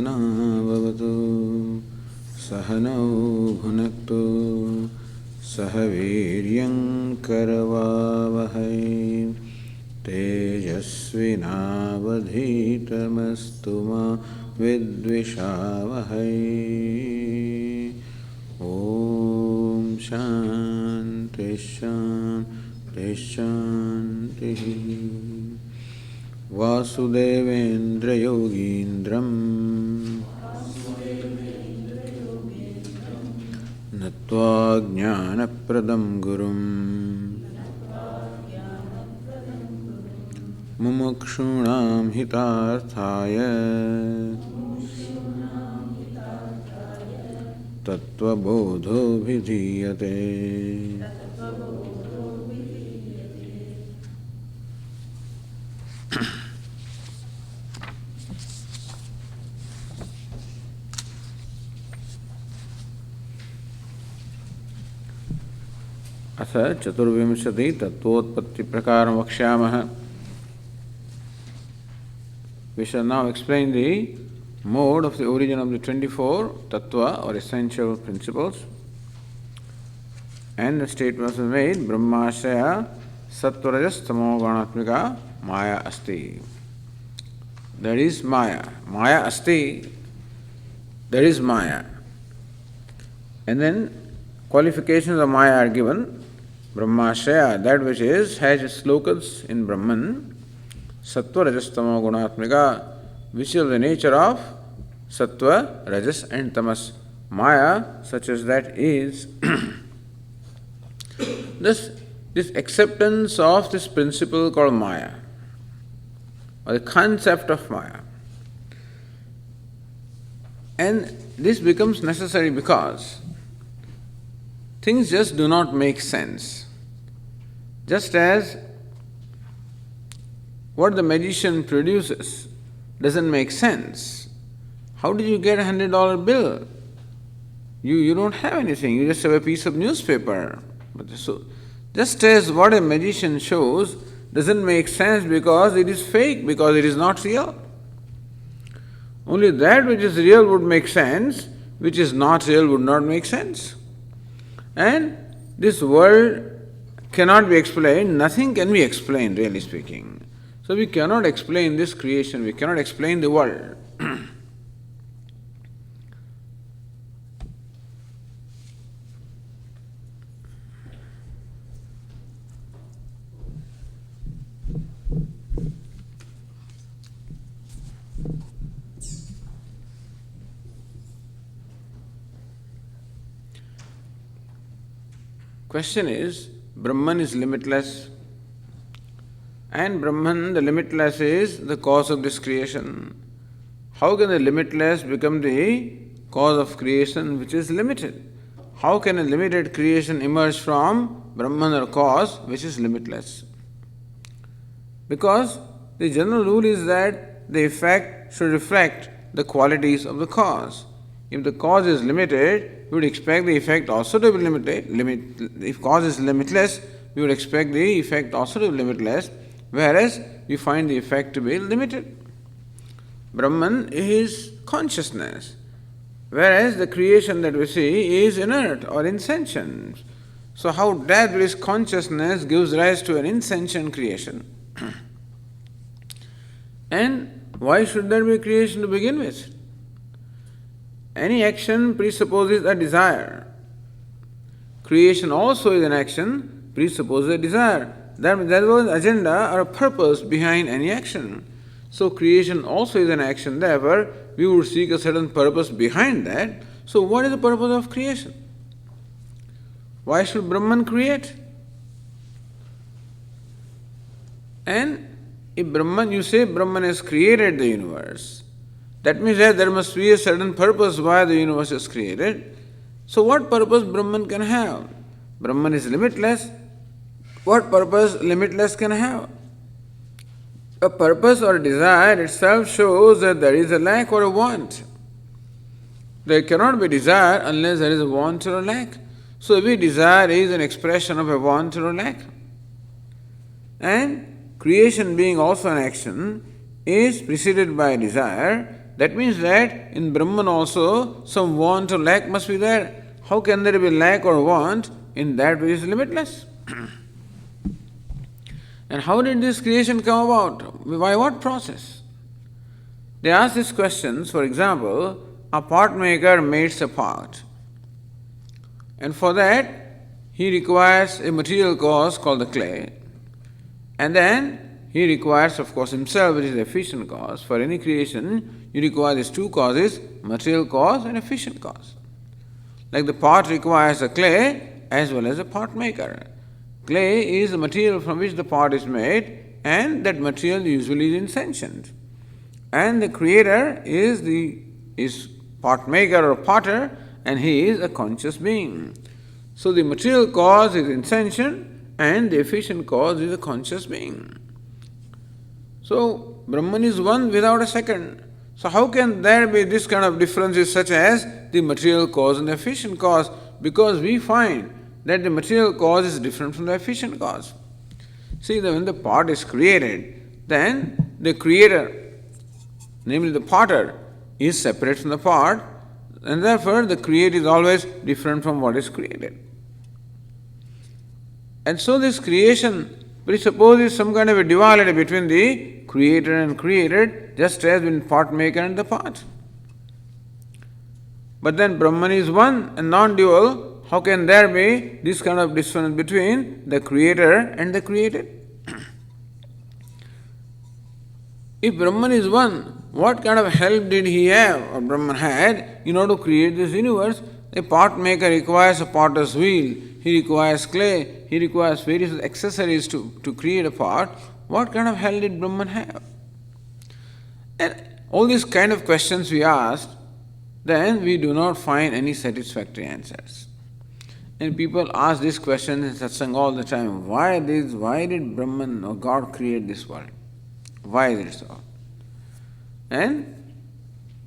सहनाववतु सहनौ भुनक्तु सह वीर्यं करवावहै तेजस्विनावधीतमस्तु मा विद्विषावहै। ॐ शान्ति शान्ति शान्तिः। वासुदेवेन्द्र योगीन्द्रम् नत्वा ज्ञानप्रदं गुरुम् मुमुक्षूणां हितार्थाय तत्त्वबोधोऽभिधीयते। अथ चतुर्विंशति तत्त्वोत्पत्ति प्रकारं वक्ष्यामः। We shall now explain the mode of the origin of the 24 tattva or essential principles. And the statement was made, Brahmashaya sattva-rajas tamo-ganatmika maya asti. That is maya. Maya asti, that is maya. And then qualifications of maya are given. Brahmashaya, that which has its locus in Brahman, Sattva, Rajas, Tamo, Gunatmika, which is the nature of Sattva, Rajas and Tamas. Maya, such as that, is this acceptance of this principle called Maya, or the concept of Maya. And this becomes necessary because things just do not make sense. Just as what the magician produces doesn't make sense. How did you get a $100 bill? You don't have anything, you just have a piece of newspaper. So, just as what a magician shows doesn't make sense because it is fake, because it is not real. Only that which is real would make sense, which is not real would not make sense. And this world cannot be explained, nothing can be explained, really speaking. So we cannot explain this creation, we cannot explain the world. Question is, Brahman is limitless, and Brahman, the limitless, is the cause of this creation. How can the limitless become the cause of creation which is limited? How can a limited creation emerge from Brahman or cause which is limitless? Because the general rule is that the effect should reflect the qualities of the cause. If the cause is limited, we would expect the effect also to be limited. If cause is limitless, we would expect the effect also to be limitless, whereas we find the effect to be limited. Brahman is consciousness, whereas the creation that we see is inert or insentient. So how that which is consciousness gives rise to an insentient creation? And why should there be a creation to begin with? Any action presupposes a desire. Creation also is an action, presupposes a desire. There was an agenda or a purpose behind any action. So creation also is an action, therefore we would seek a certain purpose behind that. So what is the purpose of creation? Why should Brahman create? And if Brahman, you say Brahman has created the universe, that means that there must be a certain purpose why the universe is created. So what purpose Brahman can have? Brahman is limitless. What purpose limitless can have? A purpose or desire itself shows that there is a lack or a want. There cannot be desire unless there is a want or a lack. So every desire is an expression of a want or a lack. And creation being also an action is preceded by a desire, that means that in Brahman also some want or lack must be there. How can there be lack or want in that which is limitless? And how did this creation come about? By what process? They ask these questions. For example, a pot maker makes a pot. And for that, he requires a material cause called the clay. And then he requires, of course, himself, which is the efficient cause. For any creation, you require these two causes, material cause and efficient cause. Like the pot requires a clay as well as a pot maker. Clay is the material from which the pot is made, and that material usually is insentient. And the creator is pot maker or potter, and he is a conscious being. So the material cause is insentient, and the efficient cause is a conscious being. So Brahman is one without a second. So how can there be this kind of differences such as the material cause and the efficient cause? Because we find that the material cause is different from the efficient cause. See, when the pot is created, then the creator, namely the potter, is separate from the pot, and therefore the create is always different from what is created. And so this creation presupposes some kind of a duality between the creator and created, just as in pot maker and the pot. But then Brahman is one and non-dual. How can there be this kind of difference between the creator and the created? If Brahman is one, what kind of help did he have, or Brahman had, in order to create this universe? A pot maker requires a potter's wheel, he requires clay, he requires various accessories to create a pot. What kind of help did Brahman have? And all these kind of questions we asked, then we do not find any satisfactory answers. And people ask this question in satsang all the time. Why did Brahman or God create this world? Why is it so? And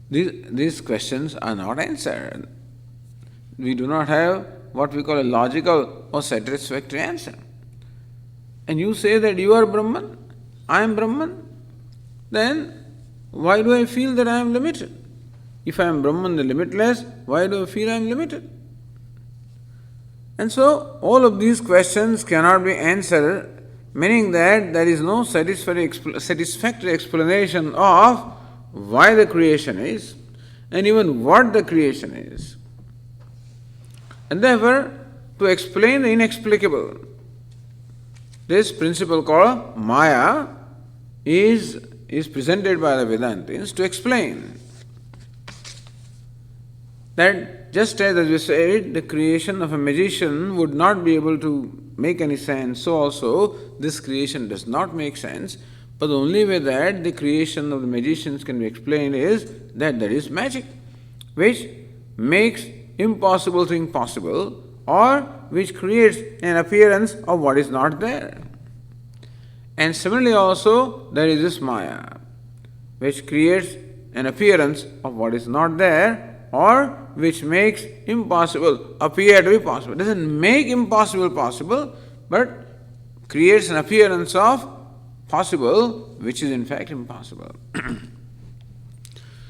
these questions are not answered. We do not have what we call a logical or satisfactory answer. And you say that you are Brahman, I am Brahman, then why do I feel that I am limited? If I am Brahman, the limitless, why do I feel I am limited? And so, all of these questions cannot be answered, meaning that there is no satisfactory explanation of why the creation is, and even what the creation is. And therefore, to explain the inexplicable, this principle called Maya is presented by the Vedantins to explain that just as we said, the creation of a magician would not be able to make any sense, so also this creation does not make sense, but the only way that the creation of the magicians can be explained is that there is magic, which makes impossible thing possible, or which creates an appearance of what is not there. And similarly also, there is this Maya, which creates an appearance of what is not there, or which makes impossible appear to be possible. It doesn't make impossible possible, but creates an appearance of possible, which is in fact impossible.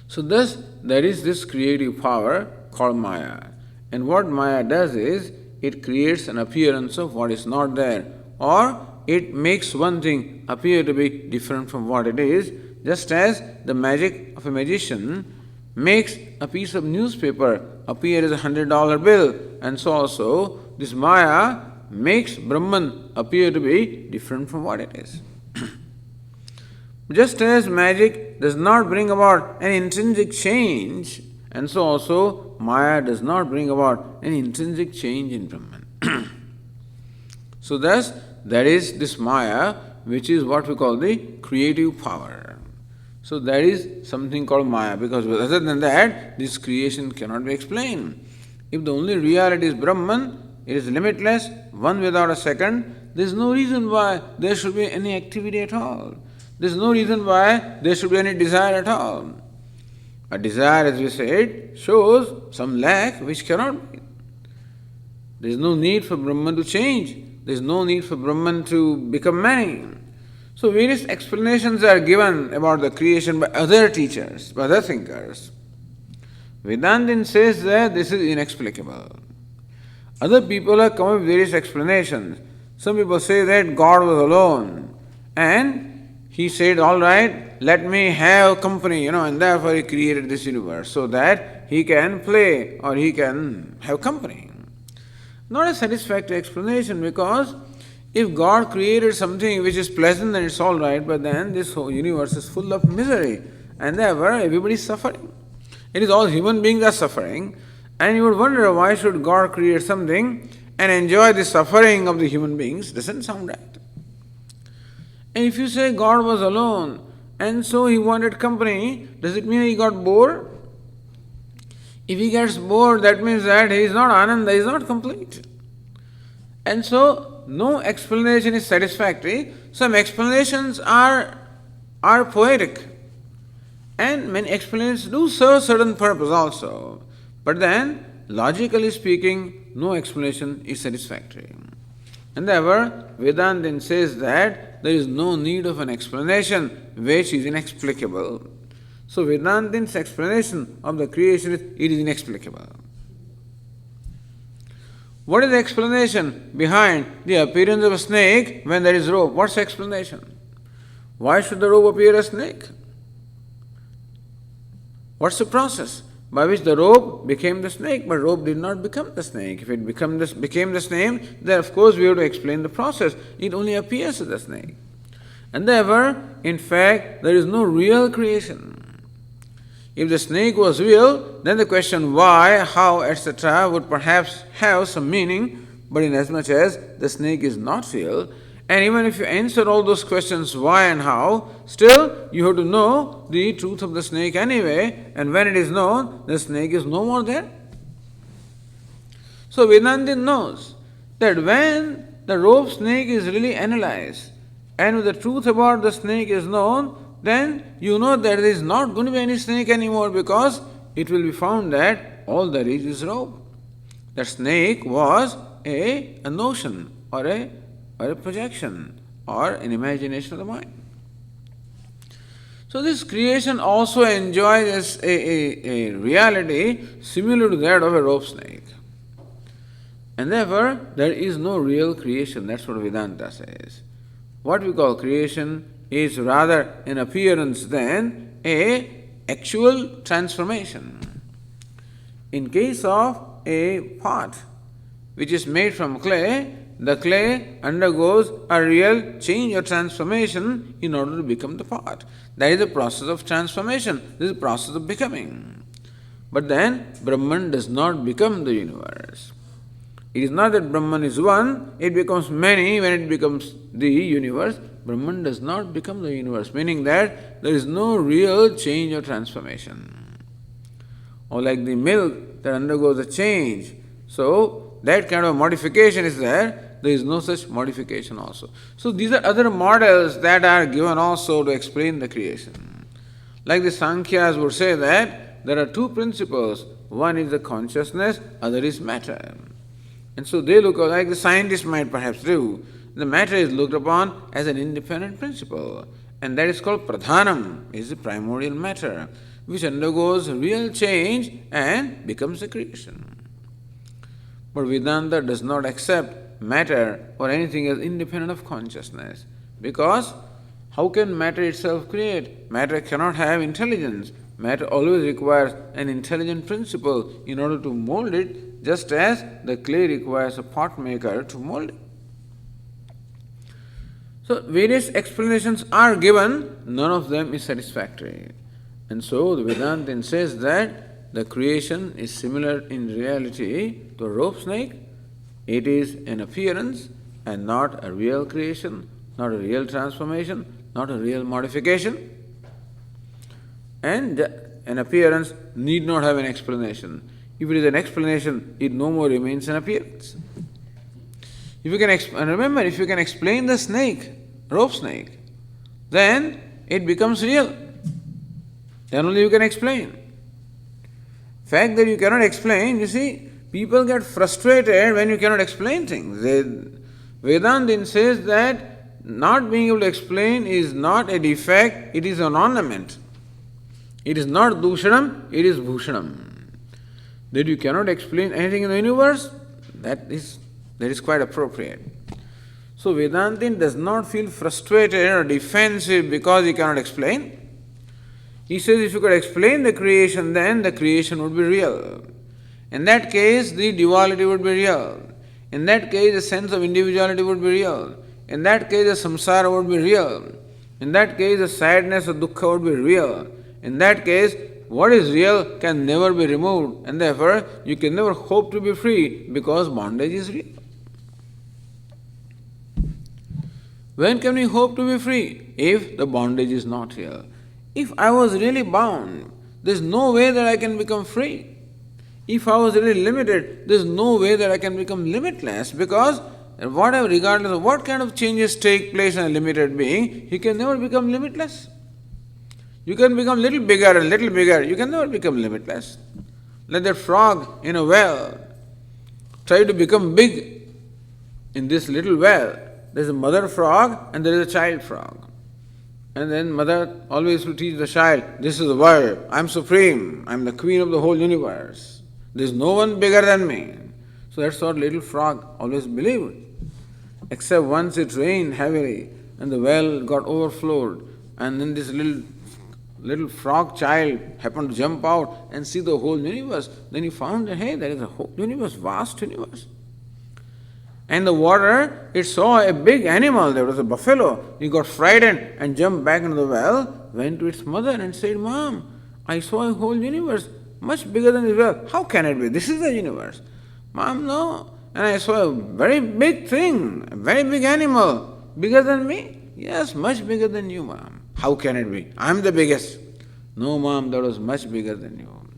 So thus, there is this creative power called Maya. And what Maya does is, it creates an appearance of what is not there, or it makes one thing appear to be different from what it is, just as the magic of a magician makes a piece of newspaper appear as $100 bill, and so also this Maya makes Brahman appear to be different from what it is. Just as magic does not bring about an intrinsic change, and so also Maya does not bring about an intrinsic change in Brahman. So thus, there is this Maya, which is what we call the creative power. So there is something called Maya, because other than that, this creation cannot be explained. If the only reality is Brahman, it is limitless, one without a second, there is no reason why there should be any activity at all. There is no reason why there should be any desire at all. A desire, as we said, shows some lack which cannot be. There is no need for Brahman to change. There is no need for Brahman to become many. So various explanations are given about the creation by other teachers, by other thinkers. Vedanta says that this is inexplicable. Other people have come up with various explanations. Some people say that God was alone and he said, all right, let me have company, and therefore he created this universe so that he can play or he can have company. Not a satisfactory explanation, because if God created something which is pleasant, then it's all right, but then this whole universe is full of misery and therefore everybody is suffering. It is all human beings are suffering, and you would wonder why should God create something and enjoy the suffering of the human beings? Doesn't sound right. And if you say God was alone and so he wanted company, does it mean he got bored? If he gets bored, that means that he is not Ananda, he is not complete. And so no explanation is satisfactory. Some explanations are poetic, and many explanations do serve a certain purpose also. But then, logically speaking, no explanation is satisfactory. And therefore, Vedanta says that there is no need of an explanation which is inexplicable. So Vedanta's explanation of the creation is, it is inexplicable. What is the explanation behind the appearance of a snake when there is rope? What's the explanation? Why should the rope appear as snake? What's the process by which the rope became the snake, but rope did not become the snake? If it became the snake, then of course we have to explain the process. It only appears as a snake. And therefore, in fact, there is no real creation. If the snake was real, then the question why, how, etc. would perhaps have some meaning, but inasmuch as the snake is not real, and even if you answer all those questions why and how, still you have to know the truth of the snake anyway, and when it is known, the snake is no more there. So Vedanta knows that when the rope snake is really analyzed, and when the truth about the snake is known, then you know that there is not going to be any snake anymore, because it will be found that all there is rope. That snake was a notion or a projection or an imagination of the mind. So this creation also enjoys a reality similar to that of a rope snake. And therefore, there is no real creation. That's what Vedanta says. What we call creation is rather an appearance than a actual transformation. In case of a pot which is made from clay, the clay undergoes a real change or transformation in order to become the pot. That is the process of transformation. This is the process of becoming. But then Brahman does not become the universe. It is not that Brahman is one, it becomes many when it becomes the universe. Brahman does not become the universe, meaning that there is no real change or transformation. Or like the milk that undergoes a change. So that kind of modification is there is no such modification also. So these are other models that are given also to explain the creation. Like the Sankhyas would say that there are two principles. One is the consciousness, other is matter. And so they look like the scientists might perhaps do. The matter is looked upon as an independent principle, and that is called pradhanam, is the primordial matter, which undergoes real change and becomes a creation. But Vedanta does not accept matter or anything as independent of consciousness, because how can matter itself create? Matter cannot have intelligence. Matter always requires an intelligent principle in order to mold it, just as the clay requires a pot maker to mold it. So various explanations are given, none of them is satisfactory. And so the Vedanta says that the creation is similar in reality to a rope snake. It is an appearance and not a real creation, not a real transformation, not a real modification. And an appearance need not have an explanation. If it is an explanation, it no more remains an appearance. If you can and remember, if you can explain the snake, rope snake, then it becomes real. Then only you can explain. Fact that you cannot explain, you see, people get frustrated when you cannot explain things. Vedanta says that not being able to explain is not a defect, it is an ornament. It is not dushanam, it is bhushanam. That you cannot explain anything in the universe, that is quite appropriate. So Vedantin does not feel frustrated or defensive because he cannot explain. He says if you could explain the creation, then the creation would be real. In that case, the duality would be real. In that case, the sense of individuality would be real. In that case, the samsara would be real. In that case, the sadness or dukkha would be real. In that case, what is real can never be removed, and therefore you can never hope to be free because bondage is real. When can we hope to be free? If the bondage is not real. If I was really bound, there is no way that I can become free. If I was really limited, there is no way that I can become limitless, because whatever, regardless of what kind of changes take place in a limited being, he can never become limitless. You can become little bigger and little bigger, you can never become limitless. Let that frog in a well try to become big in this little well. There is a mother frog and there is a child frog. And then mother always will teach the child, this is the world, I am supreme, I am the queen of the whole universe. There is no one bigger than me. So that's what little frog always believed. Except once it rained heavily and the well got overflowed, and then this little frog child happened to jump out and see the whole universe. Then he found that, hey, there is a whole universe, vast universe. And the water, it saw a big animal, there was a buffalo. He got frightened and jumped back into the well, went to its mother and said, Mom, I saw a whole universe, much bigger than this well. How can it be? This is the universe. Mom, no. And I saw a very big thing, a very big animal, bigger than me. Yes, much bigger than you, Mom. How can it be? I'm the biggest. No, Mom, that was much bigger than you.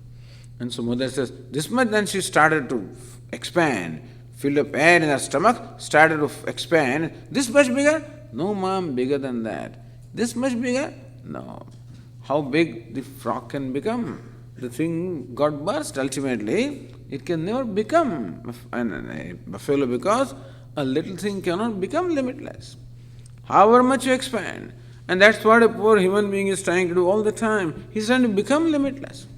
And so mother says, this much. Then she started to expand, filled up air in her stomach, started to expand. This much bigger? No, Mom, bigger than that. This much bigger? No. How big the frog can become? The thing got burst ultimately. It can never become a buffalo, because a little thing cannot become limitless. However much you expand. And that's what a poor human being is trying to do all the time. He's trying to become limitless.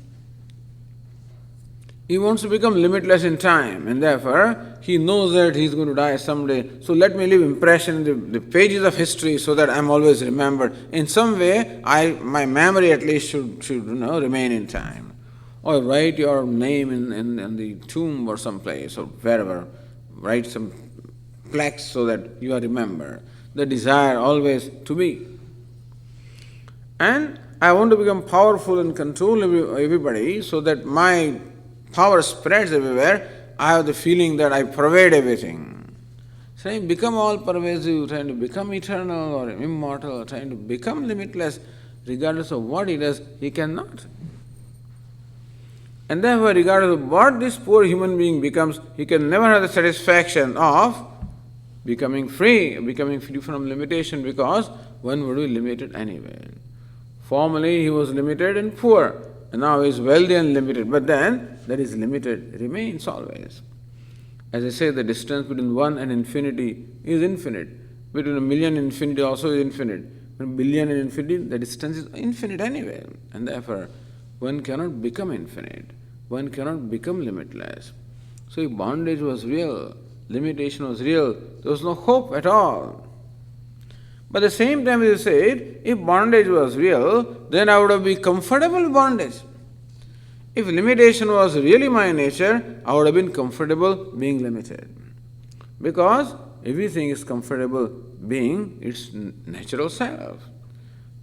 He wants to become limitless in time, and therefore he knows that he's going to die someday. So let me leave impression in the pages of history so that I'm always remembered. In some way, my memory at least should remain in time. Or write your name in the tomb or someplace or wherever. Write some plaques so that you are remembered. The desire always to be. And I want to become powerful and control everybody so that my power spreads everywhere. I have the feeling that I pervade everything. Trying to become all pervasive, trying to become eternal or immortal, trying to become limitless, regardless of what he does, he cannot. And therefore, regardless of what this poor human being becomes, he can never have the satisfaction of becoming free from limitation, because one would be limited anyway. Formerly he was limited and poor, and now he is wealthy and limited, but then that is limited remains always. As I say, the distance between one and infinity is infinite. Between a million and infinity also is infinite. Between a billion and infinity, the distance is infinite anyway. And therefore, one cannot become infinite. One cannot become limitless. So if bondage was real, limitation was real, there was no hope at all. But at the same time, as I said, if bondage was real, then I would have been comfortable with bondage. If limitation was really my nature, I would have been comfortable being limited. Because everything is comfortable being its natural self.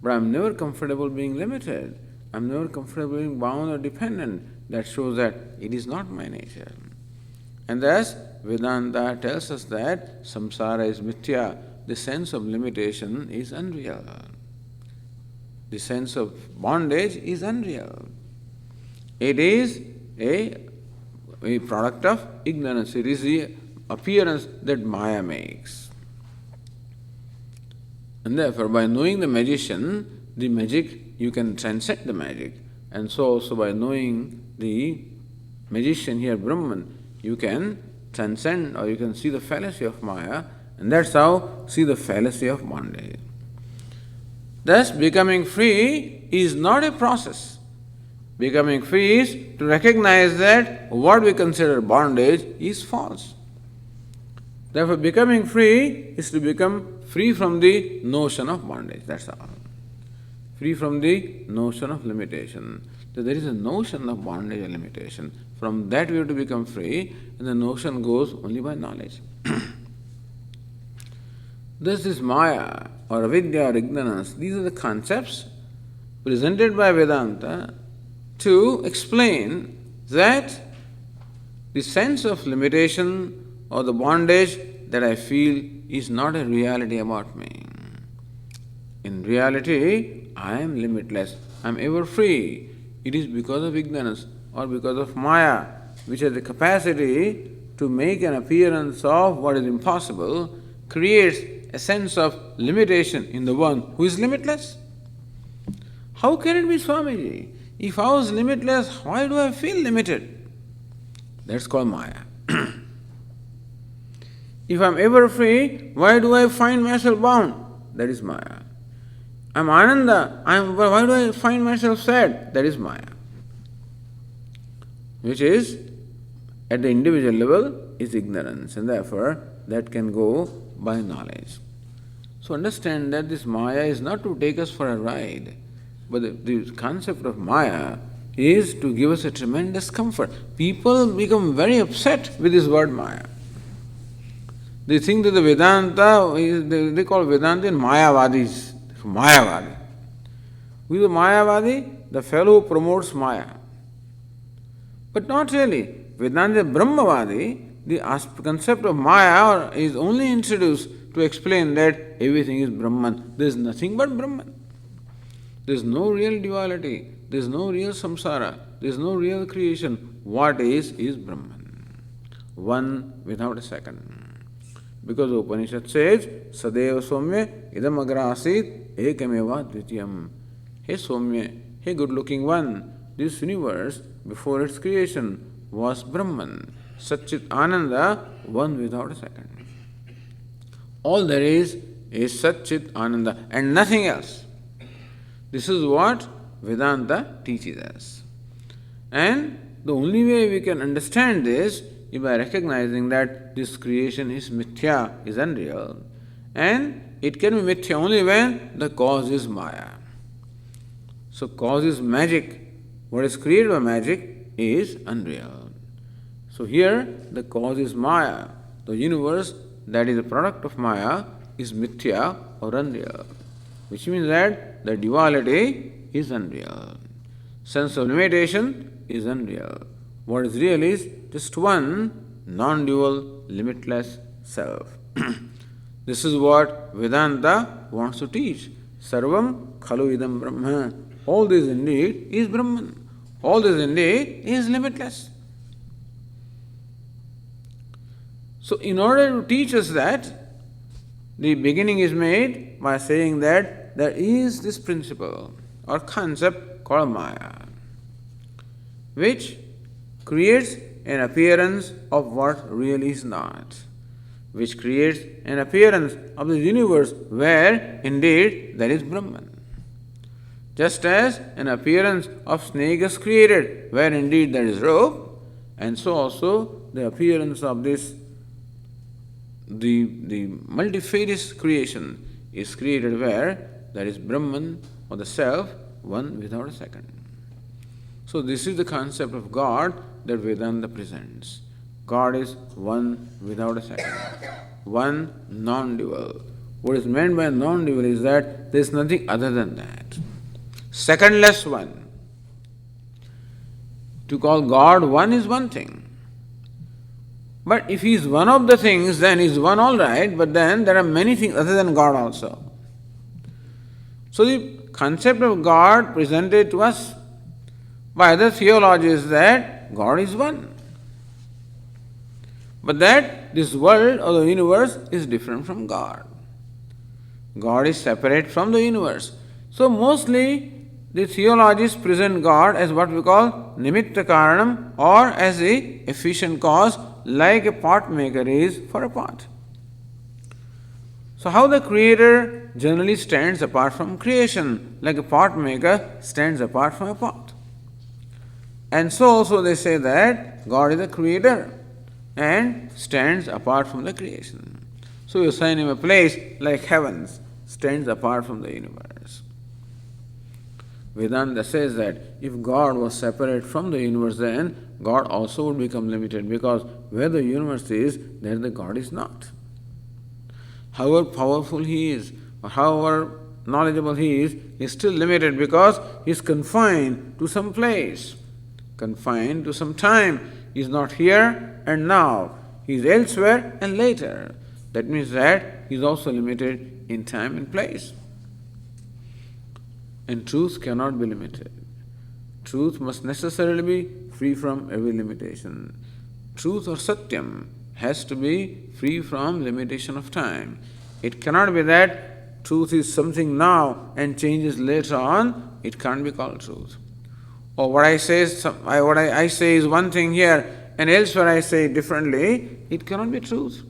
But I'm never comfortable being limited. I'm never comfortable being bound or dependent. That shows that it is not my nature. And thus, Vedanta tells us that samsara is mithya. The sense of limitation is unreal. The sense of bondage is unreal. It is a product of ignorance. It is the appearance that Maya makes. And therefore, by knowing the magician, the magic, you can transcend the magic. And so also by knowing the magician here, Brahman, you can transcend or you can see the fallacy of Maya And that's how see the fallacy of bondage. Thus, becoming free is not a process. Becoming free is to recognize that what we consider bondage is false. Therefore, becoming free is to become free from the notion of bondage. That's all. Free from the notion of limitation. So there is a notion of bondage or limitation. From that we have to become free, and the notion goes only by knowledge. Thus this Maya or avidya or ignorance, these are the concepts presented by Vedanta to explain that the sense of limitation or the bondage that I feel is not a reality about me. In reality, I am limitless, I am ever free. It is because of ignorance or because of Maya, which has the capacity to make an appearance of what is impossible, creates a sense of limitation in the one who is limitless. How can it be, Swamiji? If I was limitless, why do I feel limited? That's called Maya. If I am ever free, why do I find myself bound? That is Maya. I am Ananda, why do I find myself sad? That is Maya. Which is, at the individual level, is ignorance, and therefore that can go by knowledge. So understand that this Maya is not to take us for a ride, but the concept of Maya is to give us a tremendous comfort. People become very upset with this word Maya. They think that the Vedanta, they call Vedanta Mayavadis. Mayavadi. Who is the Mayavadi? The fellow who promotes Maya. But not really. Vedanta Brahmavadi, the concept of Maya is only introduced to explain that everything is Brahman. There is nothing but Brahman. There is no real duality. There is no real samsara. There is no real creation. What is Brahman. One without a second. Because the Upanishad says, Sadeva Somya idam agrasit ekameva dvitiyam. Hey Somya, hey good-looking one, this universe before its creation was Brahman, Satchit Ananda, one without a second. All there is Satchit Ananda and nothing else. This is what Vedanta teaches us. And the only way we can understand this is by recognizing that this creation is mithya, is unreal, and it can be mithya only when the cause is Maya. So cause is magic. What is created by magic is unreal. So here the cause is Maya. The universe that is a product of Maya is mithya or unreal, which means that the duality is unreal. Sense of limitation is unreal. What is real is just one non-dual, limitless self. This is what Vedanta wants to teach. Sarvam khalu idam brahma. All this indeed is Brahman. All this indeed is limitless. So in order to teach us that, the beginning is made by saying that there is this principle or concept called Maya, which creates an appearance of what really is not, which creates an appearance of the universe where indeed there is Brahman. Just as an appearance of snake is created where indeed there is rope, and so also the appearance of this, the multifarious creation is created where there is Brahman or the self, one without a second. So this is the concept of God that Vedanta presents. God is one without a second, one non-dual. What is meant by non-dual is that there is nothing other than that. Secondless one. To call God one is one thing. But if he is one of the things, then he is one all right, but then there are many things other than God also. So the concept of God presented to us by other theologies is that God is one. But that this world or the universe is different from God. God is separate from the universe. So mostly the theologies present God as what we call nimitta karanam, or as a efficient cause, like a pot maker is for a pot. So how the Creator generally stands apart from creation, like a pot maker stands apart from a pot. And so also they say that God is the Creator and stands apart from the creation. So you assign him a place like heavens stands apart from the universe. Vedanta says that if God was separate from the universe, then God also would become limited, because where the universe is, there the God is not. However powerful he is, or however knowledgeable he is still limited because he is confined to some place, confined to some time. He is not here and now, he is elsewhere and later. That means that he is also limited in time and place. And truth cannot be limited. Truth must necessarily be free from every limitation. Truth or satyam has to be free from limitation of time. It cannot be that truth is something now and changes later on. It can't be called truth. Or what I say is one thing here and elsewhere I say differently. It cannot be truth.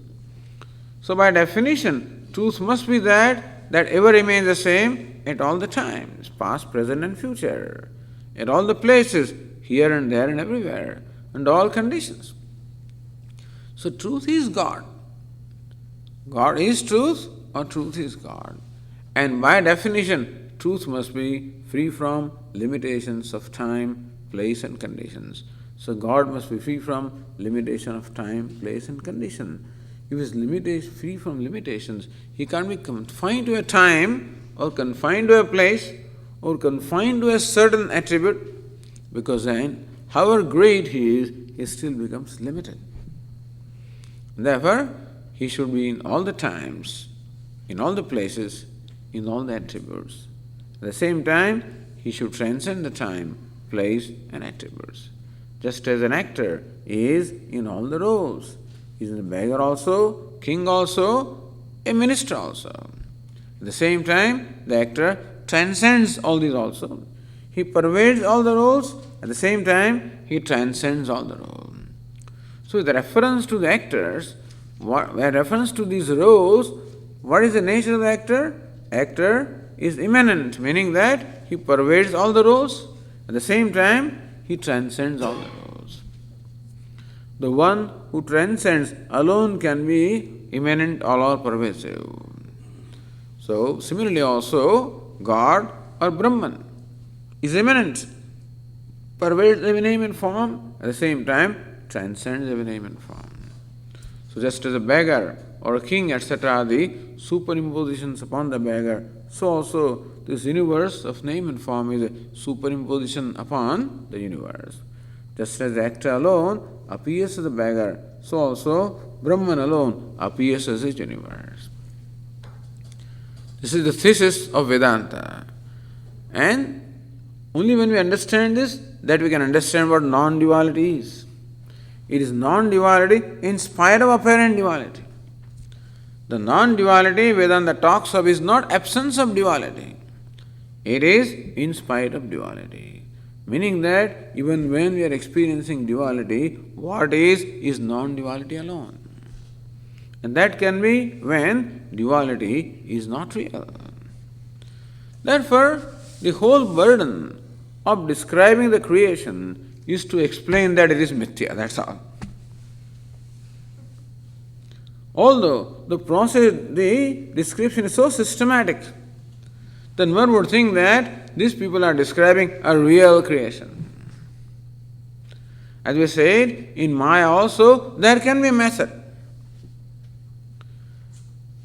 So by definition, truth must be that ever remains the same at all the times, past, present and future, at all the places, here and there and everywhere, and all conditions. So truth is God. God is truth or truth is God. And by definition, truth must be free from limitations of time, place and conditions. So God must be free from limitation of time, place and condition. If he is free from limitations, he can't be confined to a time or confined to a place or confined to a certain attribute, because then, however great he is, he still becomes limited. Therefore, he should be in all the times, in all the places, in all the attributes. At the same time, he should transcend the time, place and attributes. Just as an actor is in all the roles. He is a beggar also, king also, a minister also. At the same time, the actor transcends all these also. He pervades all the roles, at the same time, he transcends all the roles. So with reference to the actors, with reference to these roles, what is the nature of the actor? Actor is immanent, meaning that he pervades all the roles, at the same time, he transcends all the roles. The one who transcends alone can be immanent or pervasive. So, similarly also, God or Brahman is immanent, pervades every name and form, at the same time transcends every name and form. So just as a beggar or a king, etc., are the superimpositions upon the beggar, so also this universe of name and form is a superimposition upon the universe. Just as the actor alone appears as a beggar, so also Brahman alone appears as a universe. This is the thesis of Vedanta. And only when we understand this, that we can understand what non-duality is. It is non-duality in spite of apparent duality. The non-duality Vedanta talks of is not absence of duality. It is in spite of duality. Meaning that even when we are experiencing duality, what is non-duality alone. And that can be when duality is not real. Therefore, the whole burden of describing the creation is to explain that it is mithya, that's all. Although the description is so systematic, then one would think that these people are describing a real creation. As we said, in Maya also there can be a method.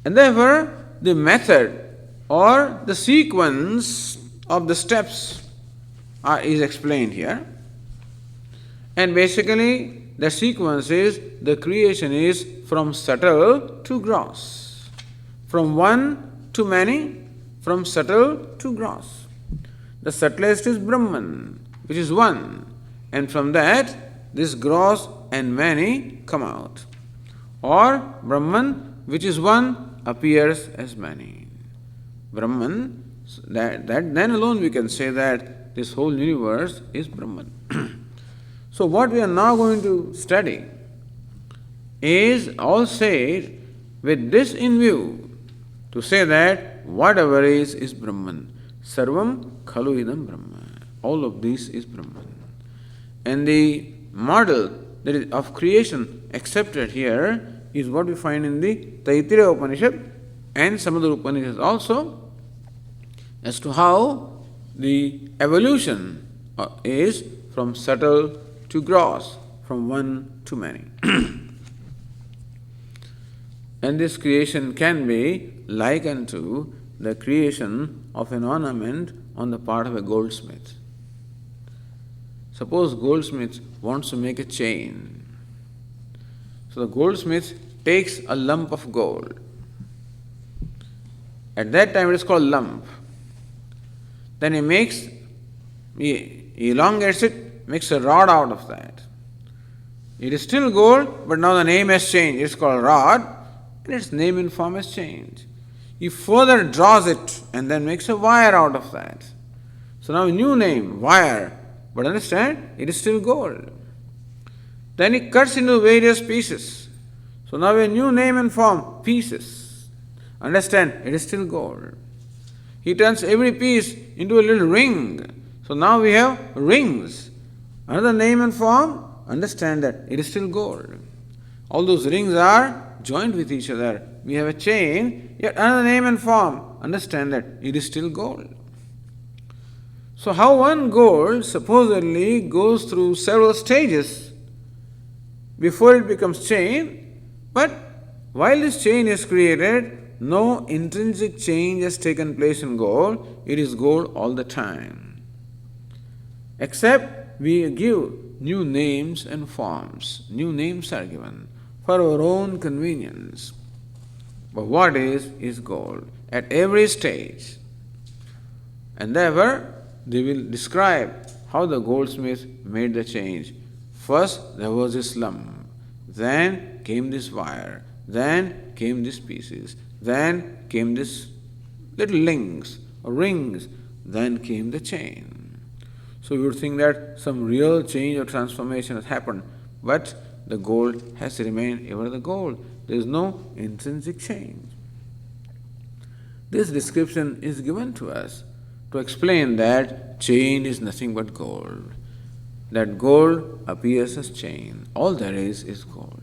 And therefore, the method or the sequence of the steps is explained here. And basically, the sequence is the creation is from subtle to gross, from one to many, from subtle to gross. The subtlest is Brahman, which is one, and from that, this gross and many come out. Or Brahman, which is one, appears as many. Brahman, that then alone we can say that this whole universe is Brahman. So what we are now going to study is all said with this in view, to say that whatever is Brahman. Sarvam khalu idam Brahma. All of this is Brahman. And the model that is of creation accepted here is what we find in the Taittiriya Upanishad and some other Upanishads also, as to how the evolution is from subtle to gross, from one to many. And this creation can be likened to the creation of an ornament on the part of a goldsmith. Suppose goldsmith wants to make a chain. So the goldsmith takes a lump of gold. At that time it is called lump. Then he elongates it, makes a rod out of that. It is still gold, but now the name has changed. It is called rod, and its name and form has changed. He further draws it and then makes a wire out of that. So now a new name, wire, but understand, it is still gold. Then he cuts into various pieces. So now a new name and form, pieces. Understand, it is still gold. He turns every piece into a little ring. So now we have rings. Another name and form, understand that it is still gold. All those rings are joined with each other. We have a chain, yet another name and form, understand that it is still gold. So how one gold supposedly goes through several stages before it becomes chain, but while this chain is created, no intrinsic change has taken place in gold. It is gold all the time. Except we give new names and forms. New names are given for our own convenience. But what is gold at every stage. And therefore, they will describe how the goldsmith made the change. First, there was this lump. Then came this wire. Then came these pieces. Then came this little links or rings. Then came the chain. So you would think that some real change or transformation has happened, but the gold has remained ever the gold. There is no intrinsic change. This description is given to us to explain that chain is nothing but gold. That gold appears as chain. All there is gold.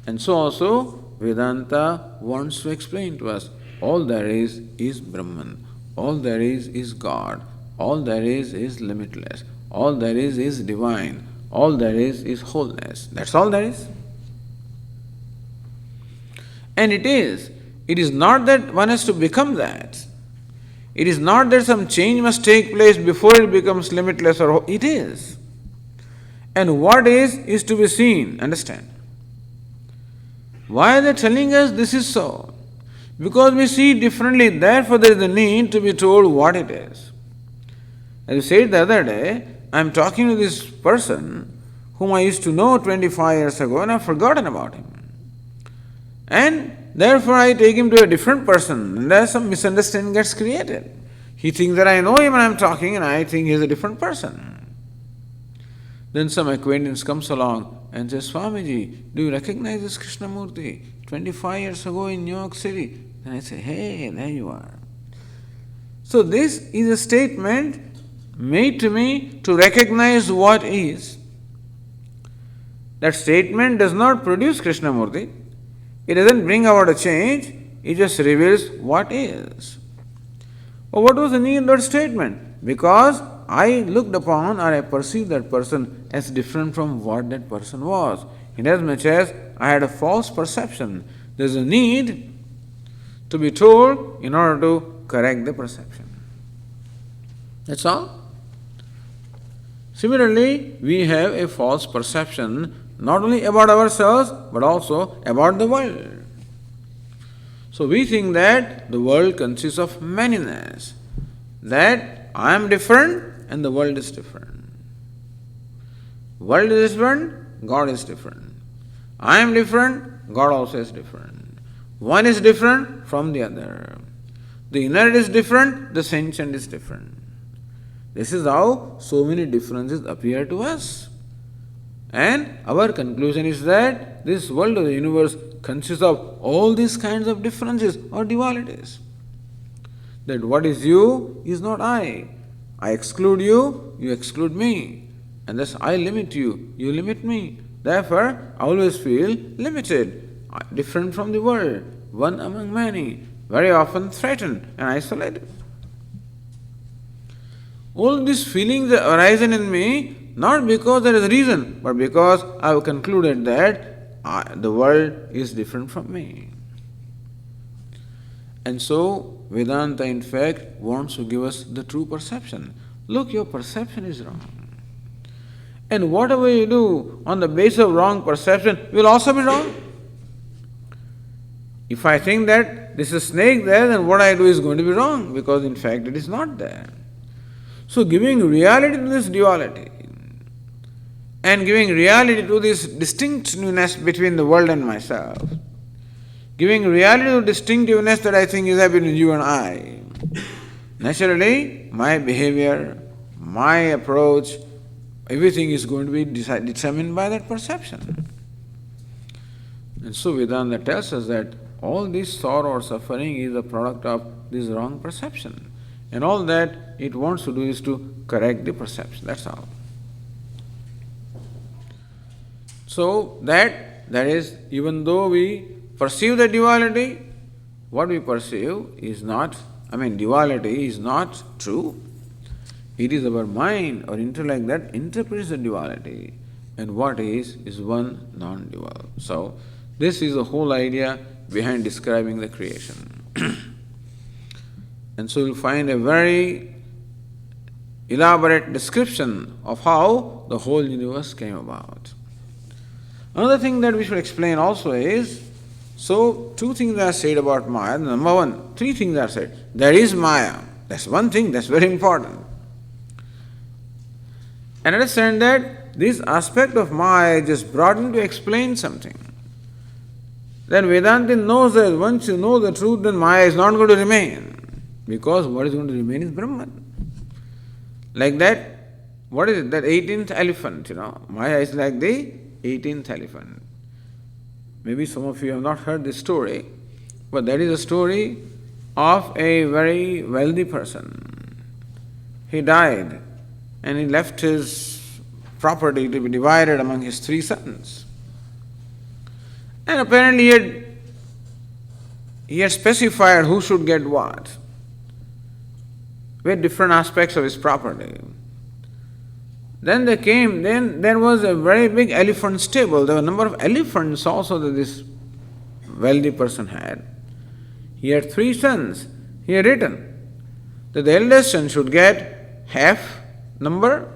And so also Vedanta wants to explain to us all there is Brahman. All there is God. All there is limitless. All there is divine. All there is wholeness. That's all there is. And it is. It is not that one has to become that. It is not that some change must take place before it becomes limitless or it is. And what is to be seen. Understand? Why are they telling us this is so? Because we see differently, therefore there is a need to be told what it is. As I said the other day, I am talking to this person whom I used to know 25 years ago and I have forgotten about him. And therefore I take him to a different person and there some misunderstanding gets created. He thinks that I know him and I am talking and I think he is a different person. Then some acquaintance comes along and says, Swamiji, do you recognize this Krishnamurti? 25 years ago in New York City. Then I say, hey, there you are. So this is a statement made to me to recognize what is. That statement does not produce Krishnamurti. It doesn't bring about a change. It just reveals what is. Well, what was the need of that statement? Because I looked upon or I perceived that person as different from what that person was. Inasmuch as I had a false perception, there is a need to be told in order to correct the perception. That's all. Similarly, we have a false perception not only about ourselves but also about the world. So we think that the world consists of manyness, that I am different and the world is different. World is different, God is different. I am different, God also is different. One is different from the other. The inner is different, the sentient is different. This is how so many differences appear to us. And our conclusion is that that this world or the universe consists of all these kinds of differences or dualities. That what is you is not I. I exclude you, you exclude me. And thus I limit you, you limit me. Therefore, I always feel limited, different from the world, one among many, very often threatened and isolated. All these feelings are arising in me, not because there is a reason, but because I have concluded that the world is different from me. And so, Vedanta in fact wants to give us the true perception. Look, your perception is wrong. And whatever you do on the basis of wrong perception will also be wrong. If I think that this is a snake there, then what I do is going to be wrong, because in fact it is not there. So giving reality to this duality and giving reality to this distinctiveness between the world and myself, giving reality to distinctiveness that I think is happening in you and I, naturally my behavior, my approach, everything is going to be determined by that perception. And so Vedanta tells us that all this sorrow or suffering is a product of this wrong perception. And all that it wants to do is to correct the perception. That's all. So that is, even though we perceive the duality, what we perceive is not, duality is not true. It is our mind or intellect that interprets the duality, and what is one non-dual. So this is the whole idea behind describing the creation. And so you'll find a very elaborate description of how the whole universe came about. Another thing that we should explain also is, so two things are said about Maya. Number one, three things are said. There is Maya. That's one thing, that's very important. And understand that this aspect of Maya is just brought in to explain something. Then Vedanta knows that once you know the truth, then Maya is not going to remain. Because what is going to remain is Brahman. Like that, what is it? That 18th elephant, Maya is like the 18th elephant. Maybe some of you have not heard this story, but that is a story of a very wealthy person. He died and he left his property to be divided among his three sons. And apparently he had specified who should get what, with different aspects of his property. Then there was a very big elephant stable. There were a number of elephants also that this wealthy person had. He had three sons. He had written that the eldest son should get half number,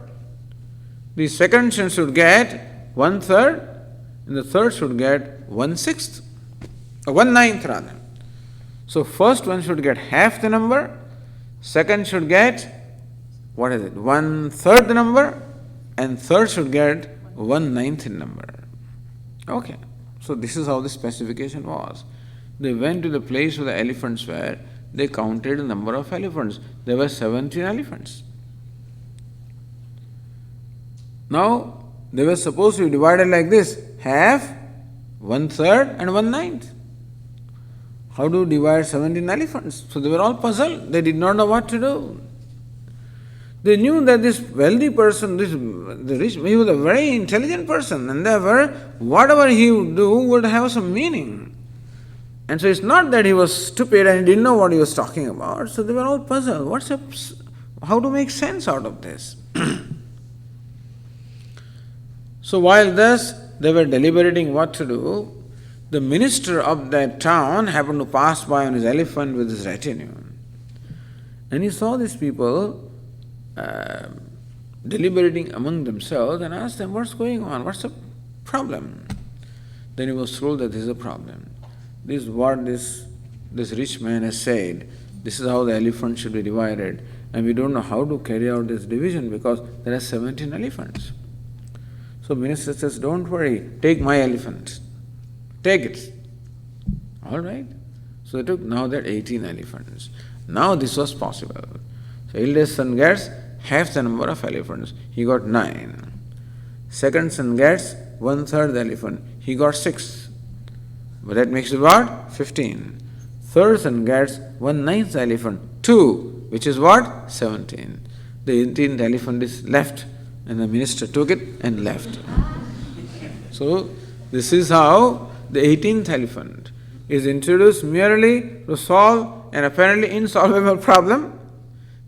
the second son should get 1/3, and the third should get 1/6, or 1/9 rather. So first one should get half the number, second should get, 1/3 the number, and third should get 1/9 in number. Okay, so this is how the specification was. They went to the place where the elephants were, they counted the number of elephants. There were 17 elephants. Now, they were supposed to be divided like this, half, 1/3 and 1/9. How do you divide 17 elephants? So they were all puzzled. They did not know what to do. They knew that this wealthy person, the rich, he was a very intelligent person, and therefore whatever he would do would have some meaning. And so it's not that he was stupid and he didn't know what he was talking about. So they were all puzzled. How to make sense out of this? So while thus they were deliberating what to do, the minister of that town happened to pass by on his elephant with his retinue. And he saw these people deliberating among themselves and asked them, what's going on? What's the problem? Then he was told that this is a problem. This is what this rich man has said. This is how the elephant should be divided. And we don't know how to carry out this division because there are 17 elephants. So minister says, don't worry, take my elephant. Take it. All right. So they took, now there are 18 elephants. Now this was possible. So eldest son gets half the number of elephants. He got 9. Second son gets 1/3 the elephant. He got 6. But that makes it what? 15. Third son gets 1/9 the elephant. 2, which is what? 17. The 18th elephant is left, and the minister took it and left. So, this is how the 18th elephant is introduced merely to solve an apparently insolvable problem.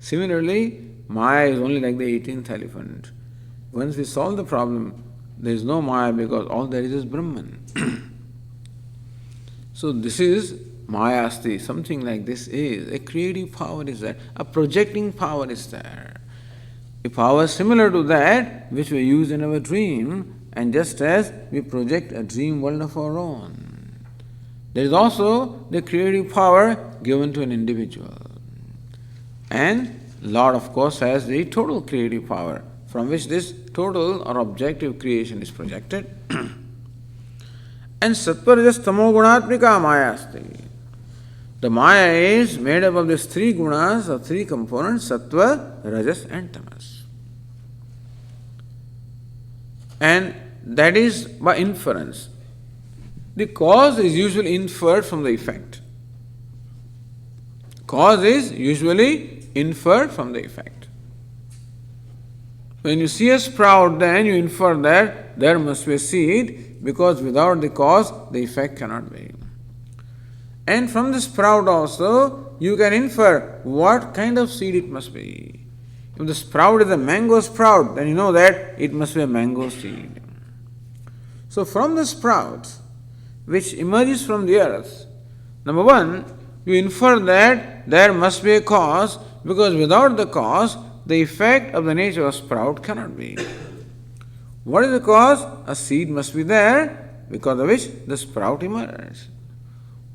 Similarly, Maya is only like the 18th elephant. Once we solve the problem, there is no Maya because all there is Brahman. So this is Maya Asti. Something like this is. A creative power is there. A projecting power is there. A power similar to that which we use in our dream, and just as we project a dream world of our own. There is also the creative power given to an individual. And Lord, of course, has the total creative power from which this total or objective creation is projected. And Sattva Rajas Tamo Gunatmika Maya Asti. The Maya is made up of these 3 gunas or 3 components, Sattva, Rajas and Tamas. And that is by inference. The cause is usually inferred from the effect. Cause is usually inferred from the effect. When you see a sprout, then you infer that there must be a seed, because without the cause, the effect cannot be. And from the sprout also, you can infer what kind of seed it must be. If the sprout is a mango sprout, then you know that it must be a mango seed. So from the sprout, which emerges from the earth, number one, you infer that there must be a cause, because without the cause, the effect of the nature of sprout cannot be. What is the cause? A seed must be there, because of which the sprout emerges.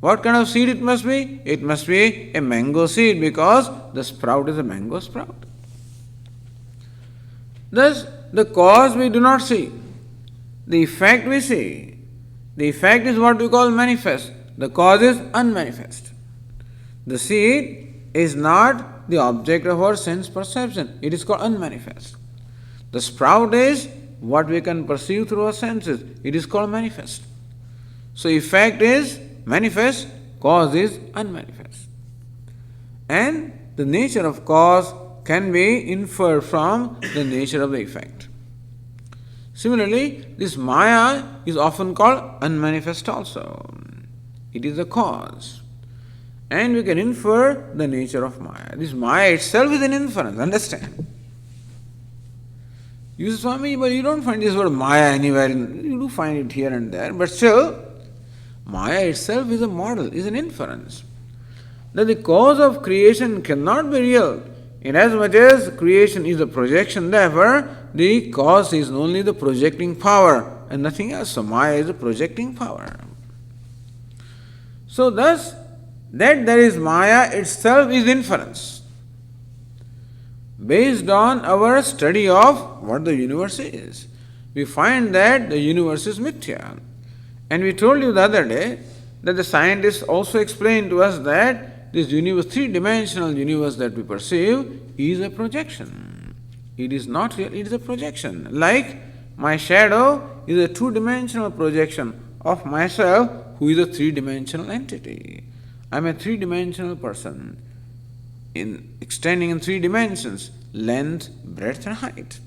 What kind of seed it must be? It must be a mango seed, because the sprout is a mango sprout. Thus, the cause we do not see, the effect we see. The effect is what we call manifest. The cause is unmanifest. The seed is not the object of our sense perception. It is called unmanifest. The sprout is what we can perceive through our senses. It is called manifest. So effect is manifest, cause is unmanifest. And the nature of cause can be inferred from the nature of the effect. Similarly, this Maya is often called unmanifest also. It is the cause. And we can infer the nature of Maya. This Maya itself is an inference, understand? You say, Swami, but you don't find this word Maya anywhere. You do find it here and there, but still, Maya itself is a model, is an inference. That the cause of creation cannot be real. Inasmuch as creation is a projection, therefore, the cause is only the projecting power and nothing else. So Maya is a projecting power. So thus, that there is Maya itself is inference. Based on our study of what the universe is, we find that the universe is mithya. And we told you the other day that the scientists also explained to us that this universe, 3-dimensional universe that we perceive, is a projection. It is not real, it is a projection. Like my shadow is a 2-dimensional projection of myself, who is a 3-dimensional entity. I am a 3-dimensional person, extending in 3 dimensions, length, breadth and height.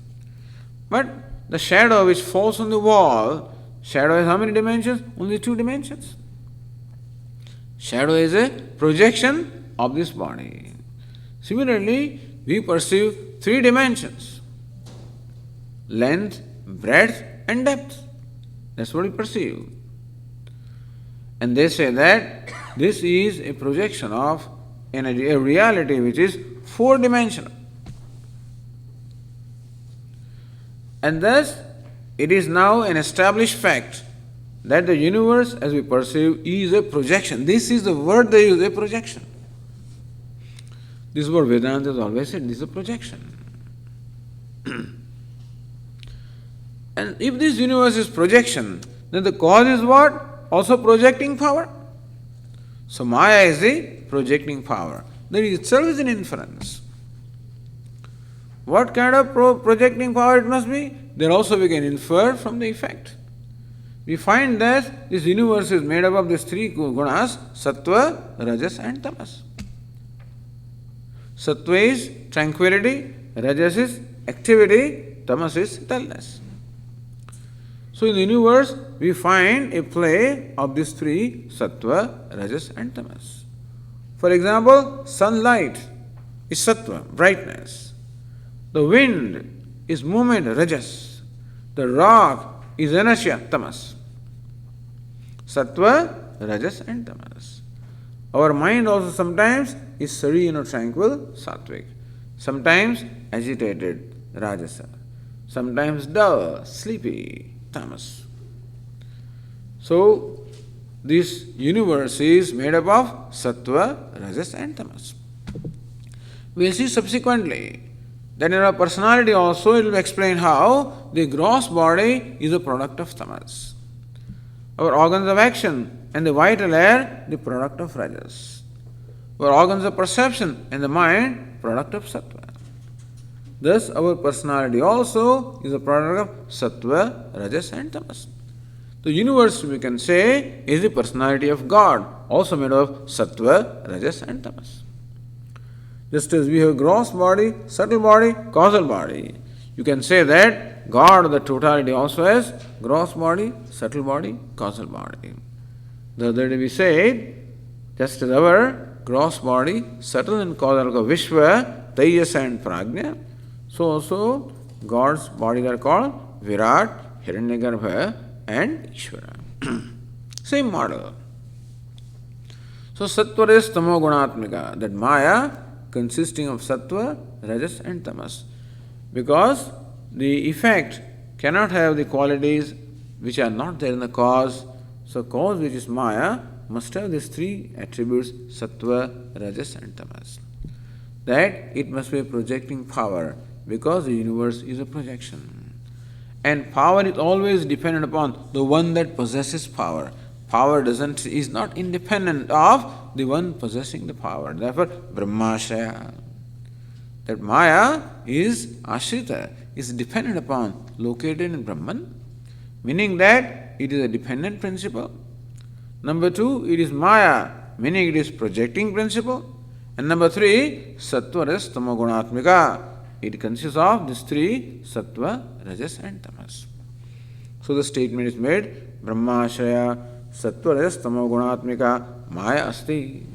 But the shadow which falls on the wall, shadow has how many dimensions? Only 2 dimensions. Shadow is a projection of this body. Similarly, we perceive 3 dimensions, length, breadth and depth. That's what we perceive. And they say that this is a projection of a reality which is 4-dimensional. And thus, it is now an established fact that the universe as we perceive is a projection. This is the word they use, a projection. This is what Vedanta has always said, this is a projection. And if this universe is projection, then the cause is what? Also projecting power. So Maya is the projecting power. That itself is an inference. What kind of projecting power it must be? There also we can infer from the effect. we find that this universe is made up of these three gunas, sattva, rajas and tamas. Sattva is tranquility, rajas is activity, tamas is dullness. So in the universe, we find a play of these three, sattva, rajas and tamas. For example, sunlight is sattva, brightness. The wind is movement, rajas. The rock is inertia, tamas. Sattva, rajas and tamas. Our mind also sometimes is serene or tranquil, sattvic. Sometimes agitated, rajasa. Sometimes dull, sleepy, tamas. So, this universe is made up of sattva, rajas and tamas. We will see subsequently that in our personality also it will explain how the gross body is a product of tamas. Our organs of action and the vital air, the product of rajas. Our organs of perception and the mind, product of sattva. Thus, our personality also is a product of sattva, rajas and tamas. The universe, we can say, is the personality of God, also made of sattva, rajas and tamas. Just as we have gross body, subtle body, causal body, you can say that God, the totality, also has gross body, subtle body, causal body. The other day we said, just as our gross body, subtle and causal, Vishwa, Tejas and Prajna, so also God's bodies are called Virat, Hiranyagarbha and Ishvara. Same model. So sattva is tamo gunatmika, that Maya consisting of sattva, rajas and tamas. Because the effect cannot have the qualities which are not there in the cause. So cause, which is Maya, must have these three attributes, sattva, rajas and tamas. That it must be a projecting power, because the universe is a projection. And power is always dependent upon the one that possesses power. Power is not independent of the one possessing the power. Therefore, Brahmashraya. That Maya is ashrita, is dependent upon, located in Brahman, meaning that it is a dependent principle. Number two, it is Maya, meaning it is projecting principle. And number three, sattva, rajas, tamo gunatmika. It consists of these three, sattva, rajas and tamas. So the statement is made, Brahmashraya, sattva, rajas, tamo gunatmika, Maya asti.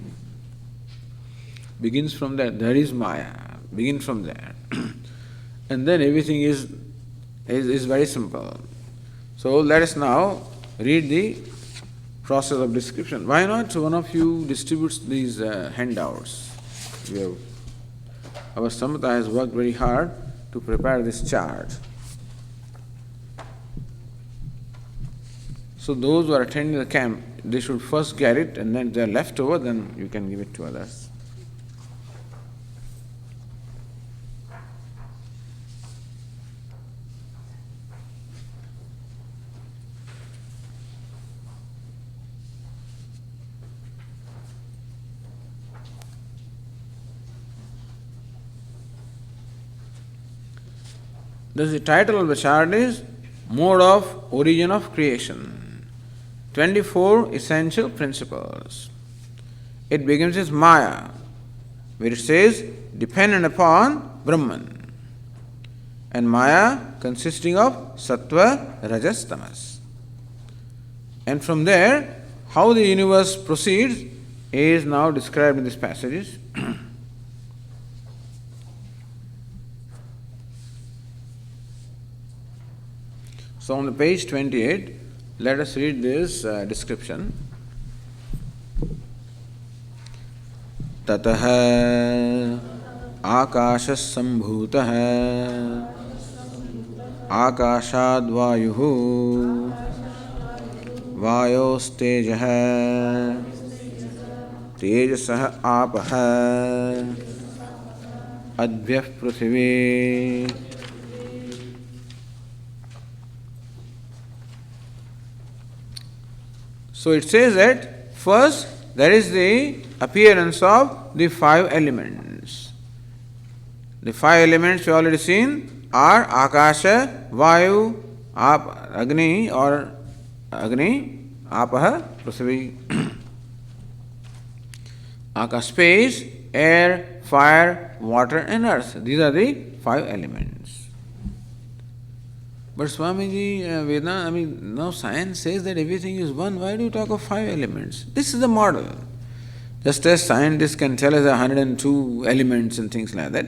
Begins from there. There is Maya. Begin from there. And then everything is very simple. So let us now read the process of description. Why not one of you distributes these handouts? Our Samhita has worked very hard to prepare this chart. So those who are attending the camp, they should first get it, and then if they are left over, then you can give it to others. Thus the title of the chart is Mode of Origin of Creation, 24 Essential Principles. It begins with Maya, where it says dependent upon Brahman, and Maya consisting of Sattva, Rajas, Tamas. And from there, how the universe proceeds is now described in these passages. So on the page 28, let us read this description. Tatah akashas sambhutah akashad vayuhu vayostejah tejasah apah advyah prithvi. So it says that first there is the appearance of the five elements. The five elements we already seen are Akasha, Vayu, Agni or Agni, Apaha, Prithvi. Akash, space, air, fire, water and earth. These are the 5 elements. But Swamiji, now science says that everything is one. Why do you talk of 5 elements? This is the model. Just as scientists can tell us 102 elements and things like that,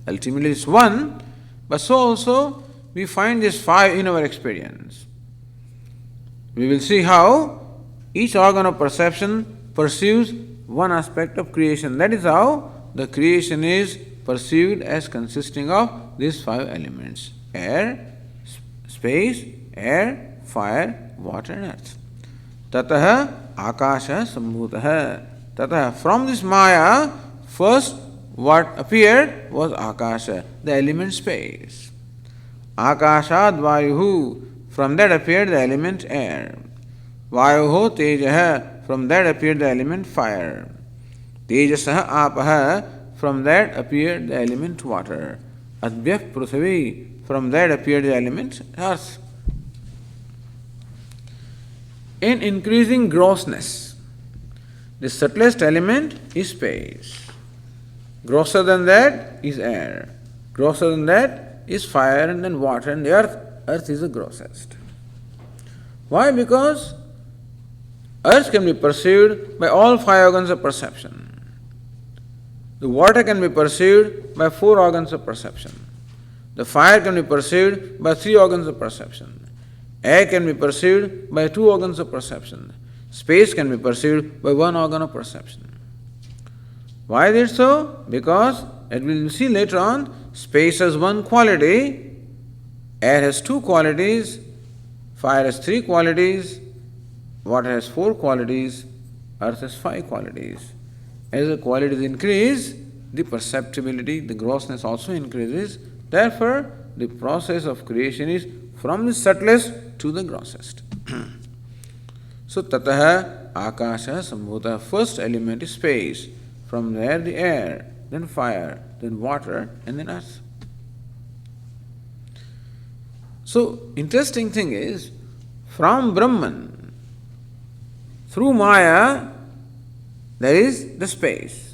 ultimately it's one, but so also we find this 5 in our experience. We will see how each organ of perception pursues one aspect of creation. That is how the creation is perceived as consisting of these 5 elements: air, space, air, fire, water and earth. Tataha akasha sambhutaha. Tataha, from this Maya, first what appeared was Akasha, the element space. Akashad Vayuhu, from that appeared the element air. Vayuho Tejaha, from that appeared the element fire. Tejasaha Apaha, from that appeared the element water. Advyah Pruthavi, from that appeared the element earth. In increasing grossness, the subtlest element is space. Grosser than that is air. Grosser than that is fire and then water and the earth. Earth is the grossest. Why? Because earth can be perceived by all 5 organs of perception. The water can be perceived by 4 organs of perception. The fire can be perceived by 3 organs of perception. Air can be perceived by 2 organs of perception. Space can be perceived by 1 organ of perception. Why is it so? Because, as we will see later on, space has 1 quality, air has 2 qualities, fire has 3 qualities, water has 4 qualities, earth has 5 qualities. As the qualities increase, the perceptibility, the grossness also increases. Therefore, the process of creation is from the subtlest to the grossest. So, Tataha Akasha Sambhuta, first element is space. From there the air, then fire, then water, and then earth. So, interesting thing is, from Brahman, through Maya, there is the space.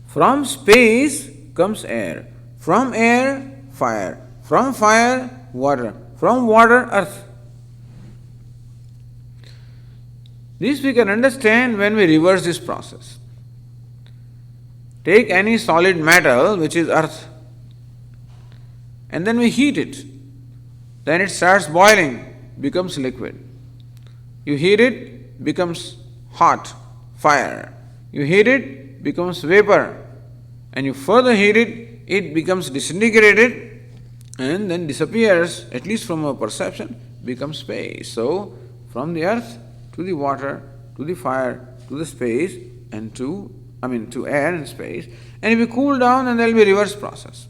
From space comes air. From air, fire. From fire, water. From water, earth. This we can understand when we reverse this process. Take any solid metal, which is earth, and then we heat it. Then it starts boiling, becomes liquid. You heat it, becomes hot, fire. You heat it, becomes vapor. And you further heat it, it becomes disintegrated and then disappears, at least from our perception, becomes space. So, from the earth to the water, to the fire, to the space, and to air and space. And if we cool down, then there will be a reverse process.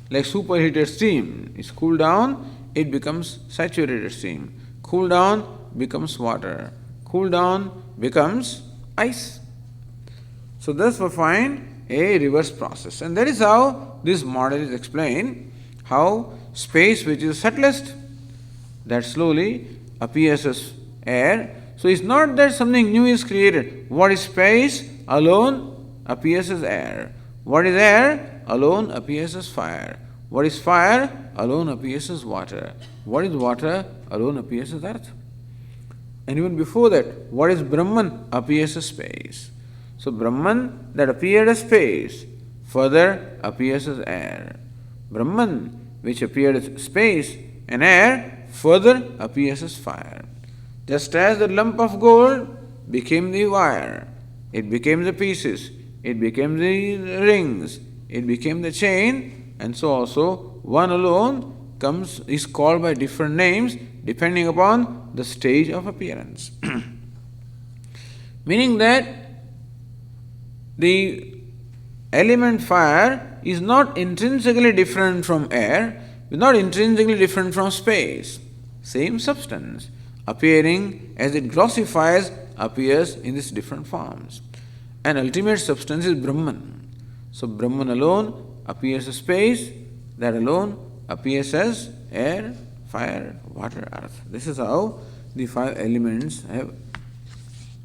Like superheated steam is cooled down, it becomes saturated steam. Cool down becomes water. Cool down becomes ice. So thus we find a reverse process. And that is how this model is explained, how space, which is subtlest, that slowly appears as air. So it's not that something new is created. What is space alone appears as air. What is air alone appears as fire. What is fire alone appears as water. What is water alone appears as earth. And even before that, what is Brahman appears as space. So Brahman that appeared as space further appears as air. Brahman which appeared as space and air further appears as fire. Just as the lump of gold became the wire, it became the pieces, it became the rings, it became the chain, and so also one alone is called by different names depending upon the stage of appearance. Meaning that the element fire is not intrinsically different from air, not intrinsically different from space. Same substance, appearing as it glossifies, appears in these different forms. And ultimate substance is Brahman. So Brahman alone appears as space, that alone appears as air, fire, water, earth. This is how the five elements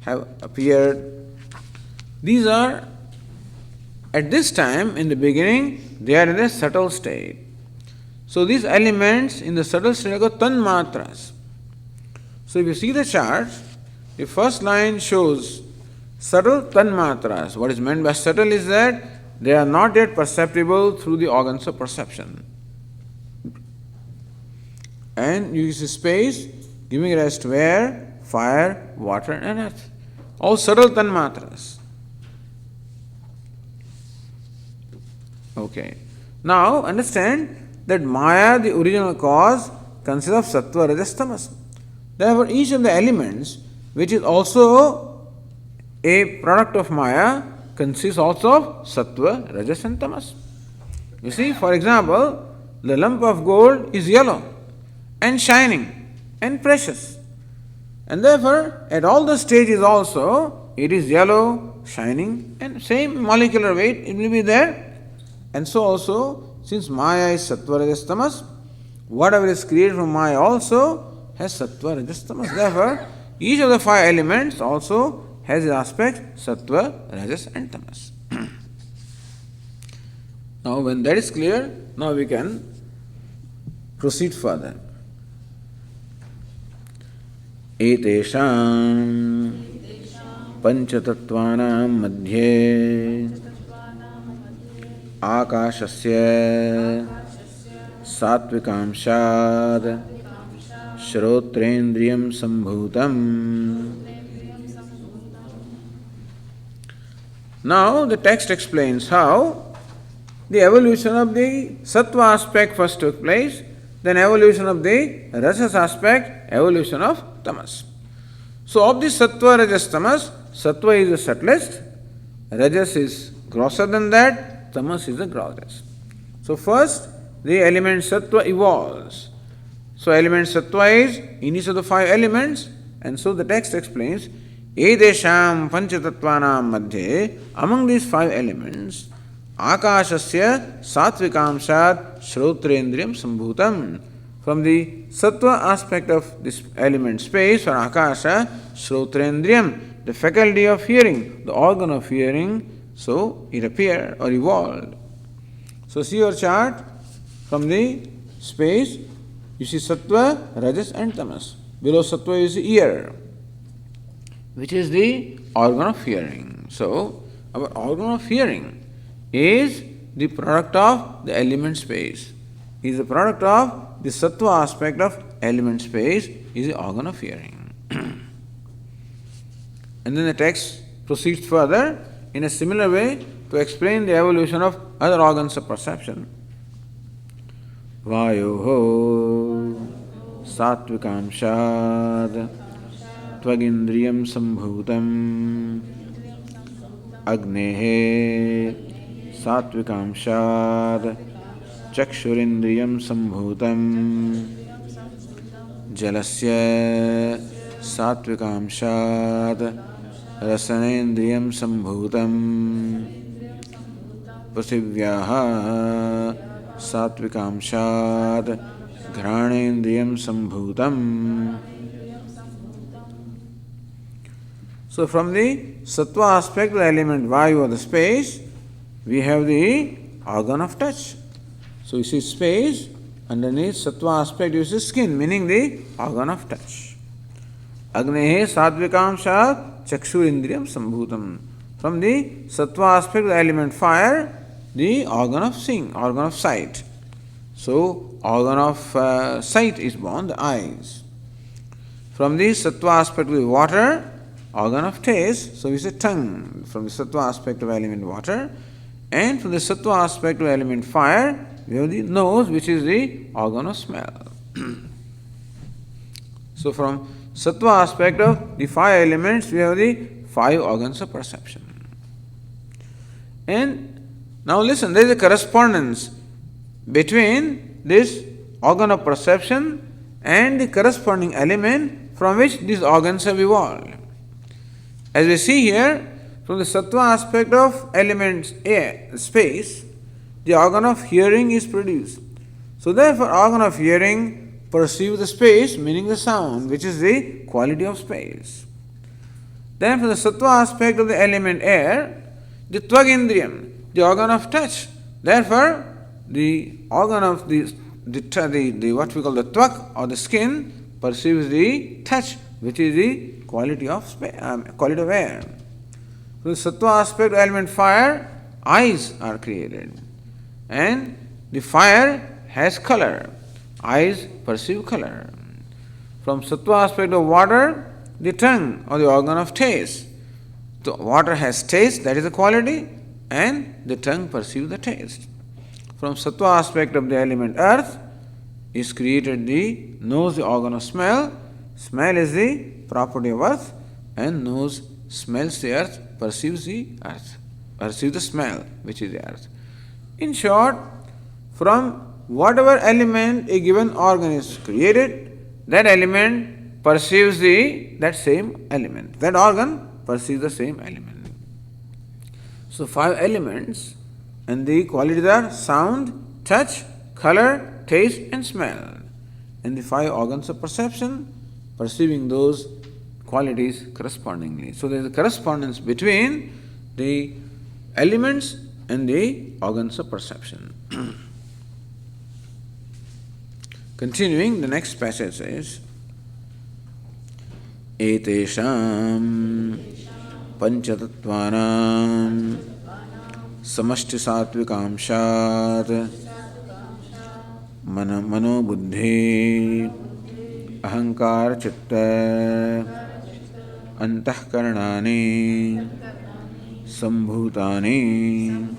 have appeared. These are, at this time, in the beginning, they are in a subtle state. So these elements in the subtle state are called tanmatras. So if you see the chart, the first line shows subtle tanmatras. What is meant by subtle is that they are not yet perceptible through the organs of perception. And you see space giving rise to air, fire, water and earth. All subtle tanmatras. Okay. Now understand that Maya, the original cause, consists of sattva, rajas, tamas. Therefore, each of the elements, which is also a product of Maya, consists also of sattva, rajas and tamas. You see, for example, the lump of gold is yellow and shining and precious. And therefore, at all the stages also, it is yellow, shining and same molecular weight, it will be there. And so also, since Maya is sattva, rajas, tamas, whatever is created from Maya also has sattva, rajas, tamas. Therefore, each of the five elements also has the aspect sattva, rajas and tamas. Now when that is clear, now we can proceed further. Etesham panchatattvanam madhye akashasya satvikamshad shrotrendriyam sambhutam. Now the text explains how the evolution of the sattva aspect first took place, then evolution of the rajas aspect, evolution of tamas. So of the sattva, rajas, tamas, sattva is the subtlest, rajas is grosser than that, tamas is the grossest. So first the element sattva evolves. So element sattva is in each of the five elements, and so the text explains Edesham panchatattvanam madhye, among these five elements, akashasya satvikamshat shrotrendriyam sambhutam. From the sattva aspect of this element space or akasha, shrotrendriyam, the faculty of hearing, the organ of hearing, so it appeared or evolved. So see your chart, from the space you see sattva, rajas and tamas. Below sattva you see ear, which is the organ of hearing. So our organ of hearing is the product of the element space, is the product of the sattva aspect of element space, is the organ of hearing. And then the text proceeds further in a similar way to explain the evolution of other organs of perception. Vayoho satvikamshad tvagindriyam sambhutam agnehe satvikamshad chakshurindriyam sambhutam jalasya satvikamshad rasanendriyam sambhutam prasivyaha satvikamshad घ्राणेन्द्रियम संभूतम. So from the sattva aspect of the element vayu or the space, we have the organ of touch. So you see space, underneath sattva aspect you see skin, meaning the organ of touch. Agnehe satvikamshat chakshurindriyam sambhutam. From the sattva aspect of the element fire, the organ of seeing, organ of sight. So organ of sight is born, the eyes. From the sattva aspect of the water, organ of taste, so we say tongue, from the sattva aspect of element water. And from the sattva aspect of element fire, we have the nose, which is the organ of smell. So from sattva aspect of the five elements, we have the five organs of perception. And now listen, there is a correspondence between this organ of perception and the corresponding element from which these organs have evolved. As we see here, from the sattva aspect of element air, space, the organ of hearing is produced. So therefore, organ of hearing perceive the space, meaning the sound, which is the quality of space. Then for the sattva aspect of the element air, the tvagindriyam, the organ of touch. Therefore, the organ of the what we call the tvak or the skin perceives the touch, which is the quality of quality of air. So the sattva aspect of element fire, eyes are created, and the fire has color. Eyes perceive color. From sattva aspect of water, the tongue or the organ of taste. The water has taste, that is the quality, and the tongue perceives the taste. From sattva aspect of the element earth is created the nose, the organ of smell. Smell is the property of earth, and nose smells the earth, perceives the earth, perceives the smell, which is the earth. In short, from whatever element a given organ is created, that element perceives that same element. That organ perceives the same element. So 5 elements, and the qualities are sound, touch, color, taste and smell. And the 5 organs of perception perceiving those qualities correspondingly. So there is a correspondence between the elements and the organs of perception. Continuing, the next passage says, Etesham panchatattvanam samashti satvikamshat mano buddhi ahankar chitta antahkaranani sambhutani.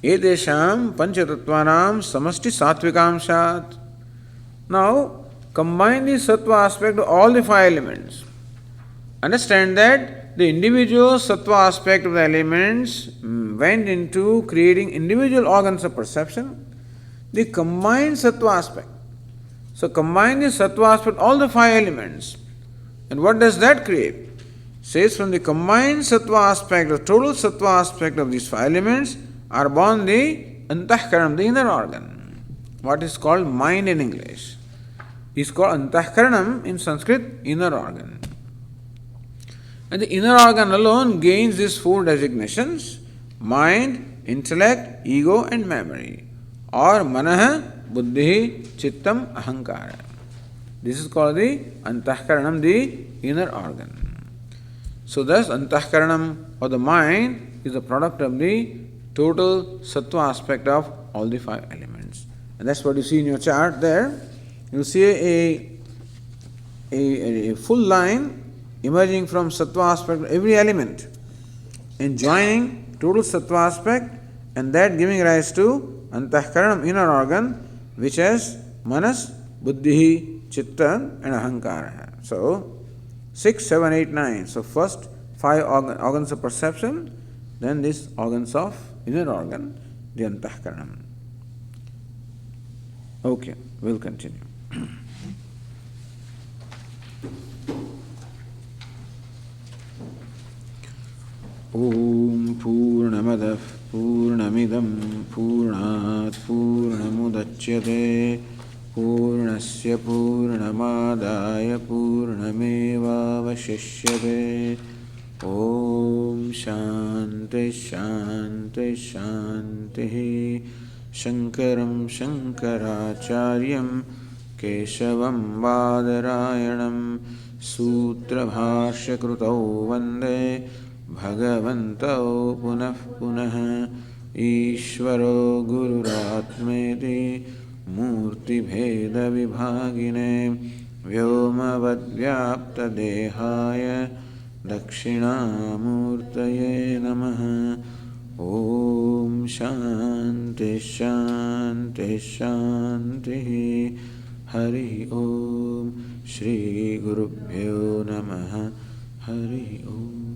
Edesham panchatattvanam samasti satvikamshat. Now, combine the sattva aspect of all the 5 elements. Understand that the individual sattva aspect of the elements went into creating individual organs of perception. The combined sattva aspect. So, combine the sattva aspect of all the 5 elements. And what does that create? Says from the combined sattva aspect, the total sattva aspect of these 5 elements are born the antahkaranam, the inner organ. What is called mind in English is called antahkaranam in Sanskrit, inner organ. And the inner organ alone gains these 4 designations: mind, intellect, ego and memory, or manaha, buddhi, chittam, ahankara. This is called the antahkaranam, the inner organ. So thus antahkaranam or the mind is the product of the total sattva aspect of all the 5 elements. And that's what you see in your chart there. You see a full line emerging from sattva aspect of every element and joining total sattva aspect, and that giving rise to antahkaranam, inner organ, which has manas, buddhi, chitta and ahankara. So 6, 7, 8, 9. So first 5 organs of perception, then these organs of inner organ, the antahkaranam. Okay, we'll continue. Om Purnamadav Purnamidam Purnat Purnamudachyate Purnasya Purnamadaya Purnameva Vashishyate. Om Shanti Shanti Shanti. Shankaram Shankaracharyam Keshavam Vadarayanam Sutra Bhashya Krutau Vande Bhagavantau Punah Punah. Ishvaro Gururatmeti Murti Bheda Vibhagine Vyomavad Vyapta Dehaya Dakshinamurtaye Namaha. Om Shanti Shanti Shanti. Hari Om. Shri Gurubhyo Namaha. Hari Om.